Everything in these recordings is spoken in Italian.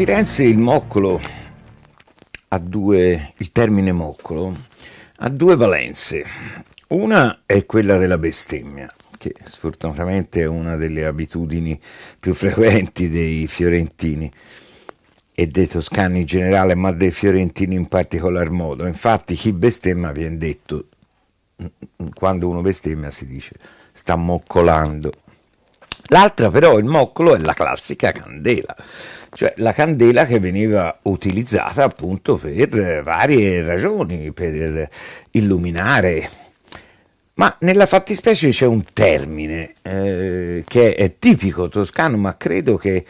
Firenze il termine moccolo ha due valenze. Una è quella della bestemmia, che sfortunatamente è una delle abitudini più frequenti dei fiorentini e dei toscani in generale, ma dei fiorentini in particolar modo. Infatti chi bestemmia viene detto, quando uno bestemmia si dice sta moccolando. L'altra però, il moccolo, è la classica candela, cioè la candela che veniva utilizzata appunto per varie ragioni, per illuminare. Ma nella fattispecie c'è un termine che è tipico toscano, ma credo che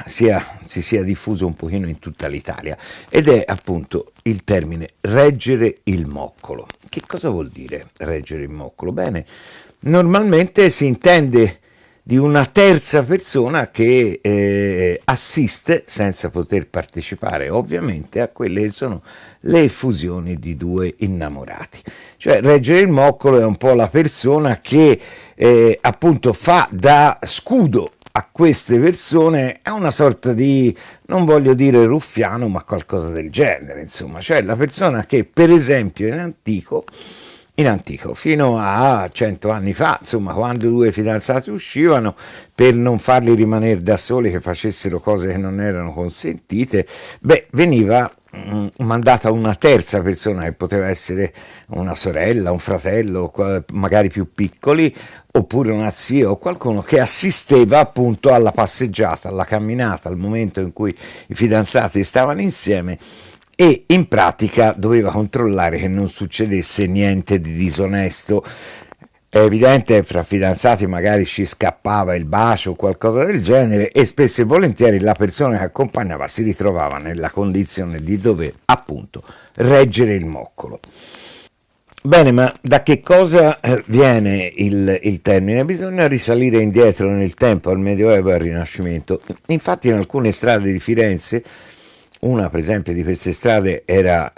si sia diffuso un pochino in tutta l'Italia, ed è appunto il termine reggere il moccolo. Che cosa vuol dire reggere il moccolo? Bene, normalmente si intende di una terza persona che assiste, senza poter partecipare ovviamente, a quelle che sono le effusioni di due innamorati. Cioè reggere il moccolo è un po' la persona che appunto fa da scudo a queste persone, è una sorta di, non voglio dire ruffiano, ma qualcosa del genere, insomma, cioè la persona che per esempio in antico, fino a 100 anni fa, insomma, quando due fidanzati uscivano, per non farli rimanere da soli, che facessero cose che non erano consentite, veniva mandata una terza persona, che poteva essere una sorella, un fratello, magari più piccoli, oppure una zia o qualcuno che assisteva appunto alla passeggiata, alla camminata, al momento in cui i fidanzati stavano insieme, e in pratica doveva controllare che non succedesse niente di disonesto. È evidente, fra fidanzati magari ci scappava il bacio o qualcosa del genere, e spesso e volentieri la persona che accompagnava si ritrovava nella condizione di dover appunto reggere il moccolo. Bene, ma da che cosa viene il termine? Bisogna risalire indietro nel tempo, al Medioevo e al Rinascimento. Infatti in alcune strade di Firenze, una per esempio di queste strade era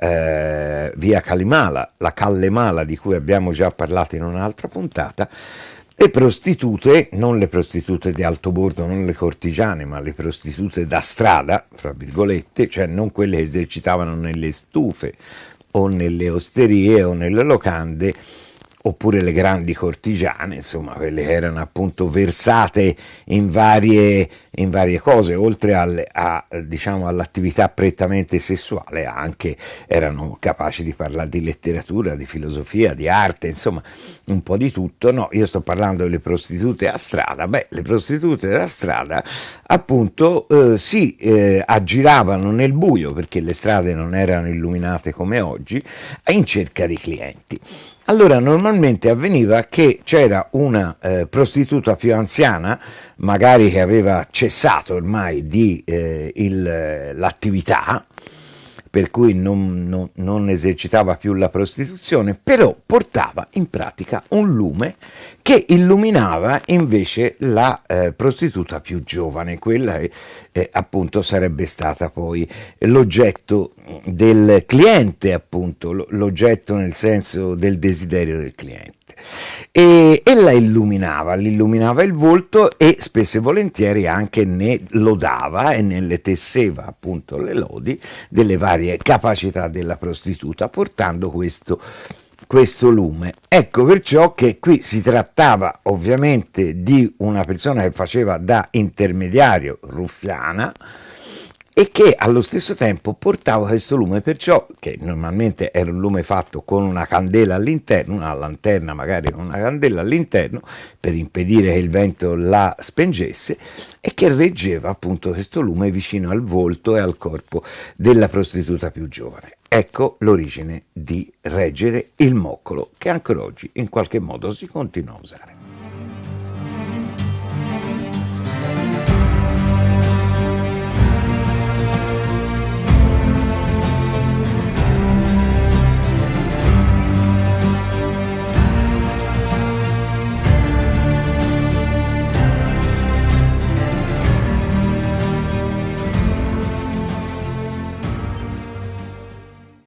via Calimala, la Calle Mala, di cui abbiamo già parlato in un'altra puntata. Le prostitute, non le prostitute di alto bordo, non le cortigiane, ma le prostitute da strada, fra virgolette, cioè non quelle che esercitavano nelle stufe o nelle osterie o nelle locande, oppure le grandi cortigiane, insomma, quelle che erano appunto versate in varie cose, oltre diciamo, all'attività prettamente sessuale, anche erano capaci di parlare di letteratura, di filosofia, di arte, insomma, un po' di tutto. No, io sto parlando delle prostitute a strada. Le prostitute da strada appunto si aggiravano nel buio, perché le strade non erano illuminate come oggi, in cerca di clienti. Allora normalmente avveniva che c'era una prostituta più anziana, magari che aveva cessato ormai l'attività, per cui non esercitava più la prostituzione, però portava in pratica un lume che illuminava invece la prostituta più giovane, quella che appunto sarebbe stata poi l'oggetto del cliente, appunto l'oggetto nel senso del desiderio del cliente. E la illuminava il volto, e spesso e volentieri anche ne lodava e ne le tesseva appunto le lodi delle varie capacità della prostituta, portando questo lume. Ecco perciò che qui si trattava ovviamente di una persona che faceva da intermediario, ruffiana, e che allo stesso tempo portava questo lume, perciò che normalmente era un lume fatto con una candela all'interno, una lanterna magari con una candela all'interno, per impedire che il vento la spengesse, e che reggeva appunto questo lume vicino al volto e al corpo della prostituta più giovane. Ecco l'origine di reggere il moccolo, che ancora oggi in qualche modo si continua a usare.